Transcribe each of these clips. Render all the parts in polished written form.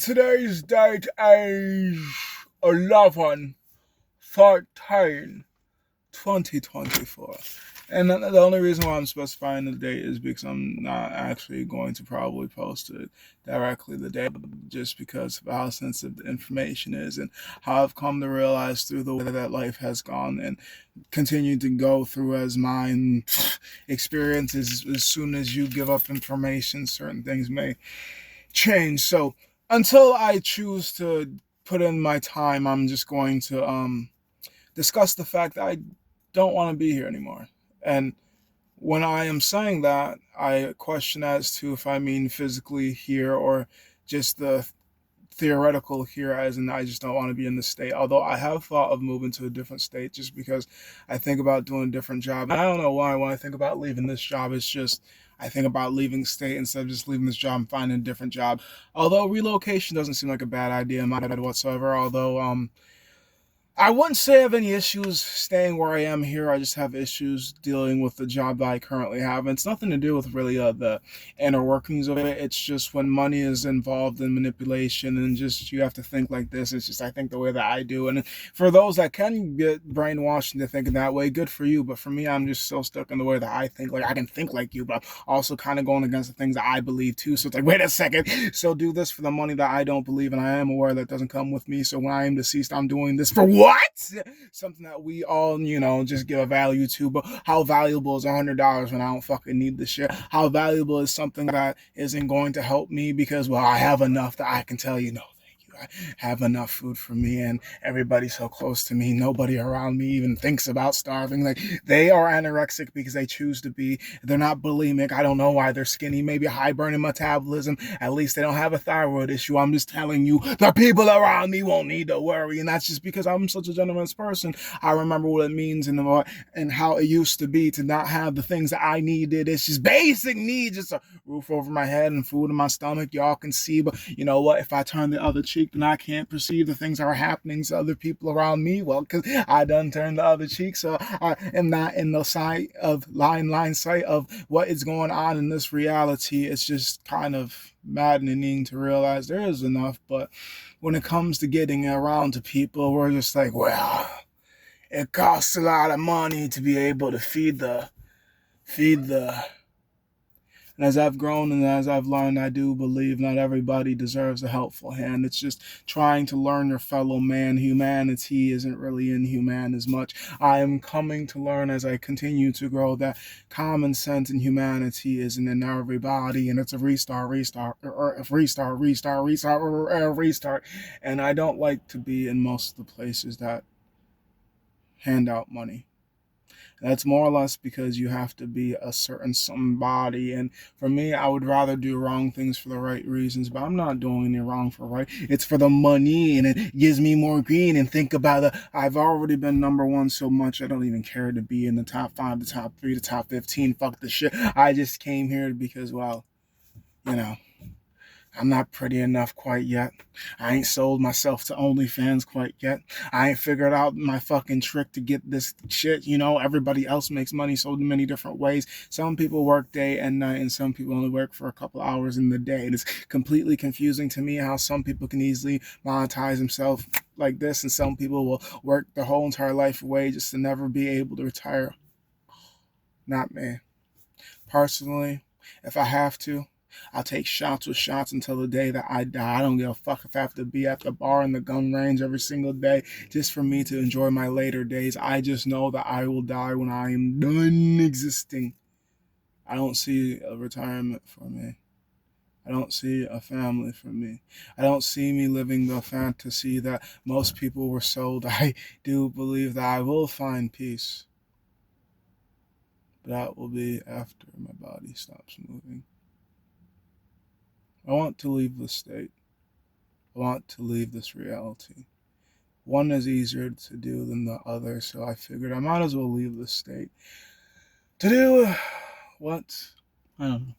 Today's date is 11/14/2024. And the only reason why I'm specifying the date is because I'm not actually going to probably post it directly the day, just because of how sensitive the information is and how I've come to realize through the way that life has gone and continued to go through as mine experiences. As soon as you give up information, certain things may change. So until I choose to put in my time, I'm just going to discuss the fact that I don't want to be here anymore. And when I am saying that, I question as to if I mean physically here or just the theoretical here, as in I just don't want to be in this state. Although I have thought of moving to a different state just because I think about doing a different job. I don't know why when I think about leaving this job, it's just I think about leaving the state instead of just leaving this job and finding a different job. Although relocation doesn't seem like a bad idea in my head whatsoever. Although I wouldn't say I have any issues staying where I am here. I just have issues dealing with the job that I currently have. And it's nothing to do with really the inner workings of it. It's just when money is involved in manipulation and just you have to think like this. It's just I think the way that I do. And for those that can get brainwashed into thinking that way, good for you. But for me, I'm just so stuck in the way that I think. Like I can think like you, but I'm also kind of going against the things that I believe too. So it's like, wait a second. So do this for the money that I don't believe, and I am aware that doesn't come with me. So when I am deceased, I'm doing this for what? Something that we all, just give a value to. But how valuable is $100 when I don't fucking need the shit? How valuable is something that isn't going to help me because, well, I have enough that I can tell you no. I have enough food for me and everybody's so close to me. Nobody around me even thinks about starving. Like they are anorexic because they choose to be. They're not bulimic. I don't know why they're skinny. Maybe high burning metabolism. At least they don't have a thyroid issue. I'm just telling you, the people around me won't need to worry. And that's just because I'm such a generous person. I remember what it means and how it used to be to not have the things that I needed. It's just basic needs. Just a roof over my head and food in my stomach. Y'all can see, but you know what? If I turn the other cheek, then I can't perceive the things that are happening to other people around me. Well, because I done turned the other cheek, so I am not in the line sight of what is going on in this reality. It's just kind of maddening to realize there is enough, but when it comes to getting around to people, we're just like, well, it costs a lot of money to be able to feed the and as I've grown and as I've learned, I do believe not everybody deserves a helpful hand. It's just trying to learn your fellow man. Humanity isn't really inhuman as much. I am coming to learn as I continue to grow that common sense and humanity isn't in everybody, and it's a restart. And I don't like to be in most of the places that hand out money. That's more or less because you have to be a certain somebody. And for me, I would rather do wrong things for the right reasons, but I'm not doing any wrong for right. It's for the money and it gives me more green. And think about it. I've already been number one so much. I don't even care to be in the top five, the top three, the top 15. Fuck the shit. I just came here because, well, you know, I'm not pretty enough quite yet. I ain't sold myself to OnlyFans quite yet. I ain't figured out my fucking trick to get this shit. Everybody else makes money so many different ways. Some people work day and night, and some people only work for a couple hours in the day. And it's completely confusing to me how some people can easily monetize themselves like this, and some people will work their whole entire life away just to never be able to retire. Not me. Personally, if I have to, I'll take shots with shots until the day that I die. I don't give a fuck if I have to be at the bar and the gun range every single day just for me to enjoy my later days. I just know that I will die when I am done existing. I don't see a retirement for me. I don't see a family for me. I don't see me living the fantasy that most people were sold. I do believe that I will find peace. But that will be after my body stops moving. I want to leave the state. I want to leave this reality. One is easier to do than the other, so I figured I might as well leave the state. To do what? I don't know.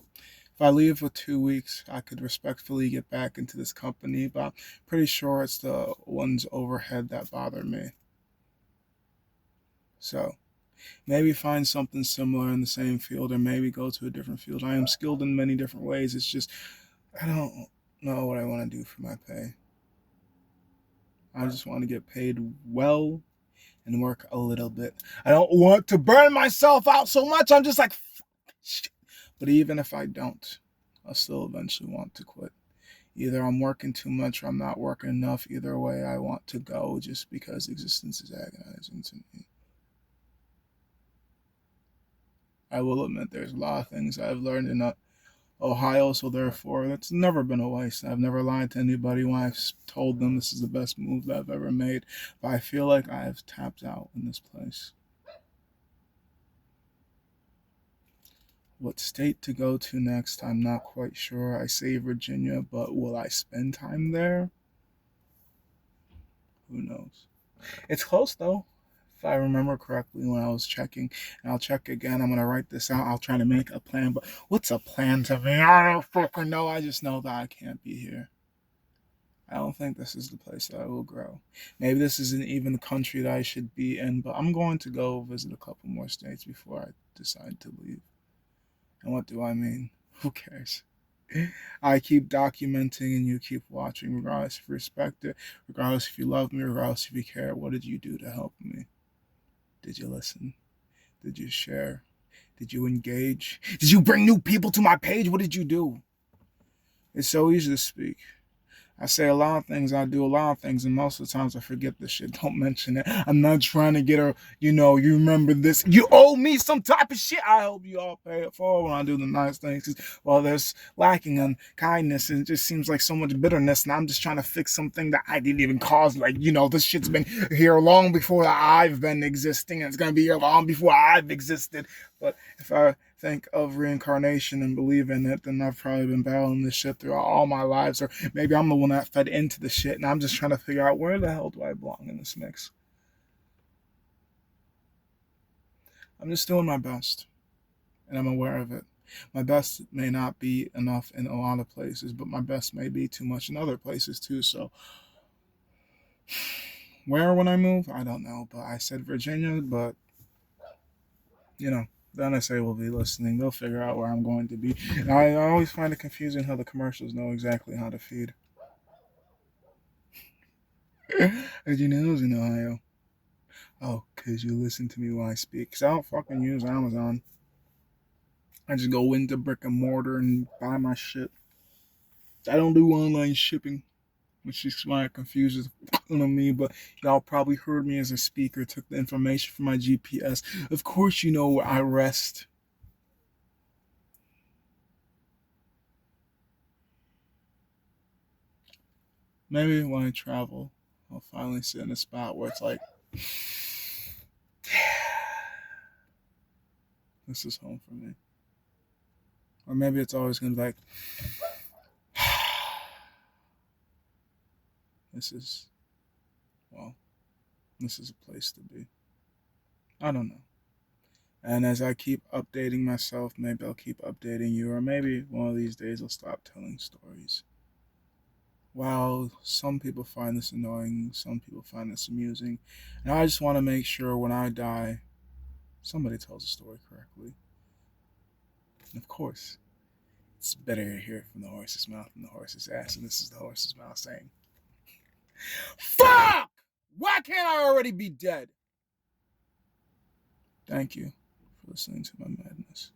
If I leave for 2 weeks, I could respectfully get back into this company, but I'm pretty sure it's the ones overhead that bother me. So maybe find something similar in the same field or maybe go to a different field. I am skilled in many different ways. It's just, I don't know what I want to do for my pay. I just want to get paid well and work a little bit. I don't want to burn myself out so much. I'm just like, shit. But even if I don't, I'll still eventually want to quit. Either I'm working too much or I'm not working enough. Either way, I want to go just because existence is agonizing to me. I will admit there's a lot of things I've learned in Ohio, so therefore that's never been a waste. I've never lied to anybody when I've told them this is the best move that I've ever made, but I feel like I've tapped out in this place. What state to go to next, I'm not quite sure. I say Virginia, but will I spend time there? Who knows? It's close though. If I remember correctly when I was checking, and I'll check again. I'm gonna write this out. I'll try to make a plan. But what's a plan to me? I don't fucking know. I just know that I can't be here. I don't think this is the place that I will grow. Maybe this isn't even the country that I should be in, but I'm going to go visit a couple more states before I decide to leave. And what do I mean? Who cares? I keep documenting and you keep watching, regardless if you respect it, regardless if you love me, regardless if you care. What did you do to help me? Did you listen? Did you share? Did you engage? Did you bring new people to my page? What did you do? It's so easy to speak. I say a lot of things, I do a lot of things, and most of the times I forget this shit. Don't mention it. I'm not trying to get you remember this. You owe me some type of shit. I hope you all pay it forward when I do the nice things. Well, there's lacking in kindness, and it just seems like so much bitterness, and I'm just trying to fix something that I didn't even cause. Like, this shit's been here long before I've been existing, and it's going to be here long before I've existed. But if I think of reincarnation and believe in it, then I've probably been battling this shit throughout all my lives, or maybe I'm the one that fed into the shit, and I'm just trying to figure out where the hell do I belong in this mix. I'm just doing my best, and I'm aware of it. My best may not be enough in a lot of places, but my best may be too much in other places too. So, where when I move, I don't know. But I said Virginia, but the NSA will be listening. They'll figure out where I'm going to be. And I always find it confusing how the commercials know exactly how to feed. As you know, in Ohio. Oh, because you listen to me when I speak. Because I don't fucking use Amazon. I just go into brick and mortar and buy my shit. I don't do online shipping, which is why it confuses me. But y'all probably heard me as a speaker, took the information from my GPS. Of course, you know where I rest. Maybe when I travel, I'll finally sit in a spot where it's like, this is home for me. Or maybe it's always going to be like, this is, well, this is a place to be. I don't know. And as I keep updating myself, maybe I'll keep updating you, or maybe one of these days I'll stop telling stories. While some people find this annoying, some people find this amusing, and I just want to make sure when I die, somebody tells the story correctly. And of course, it's better to hear it from the horse's mouth than the horse's ass, and this is the horse's mouth saying, "Fuck! Why can't I already be dead?" Thank you for listening to my madness.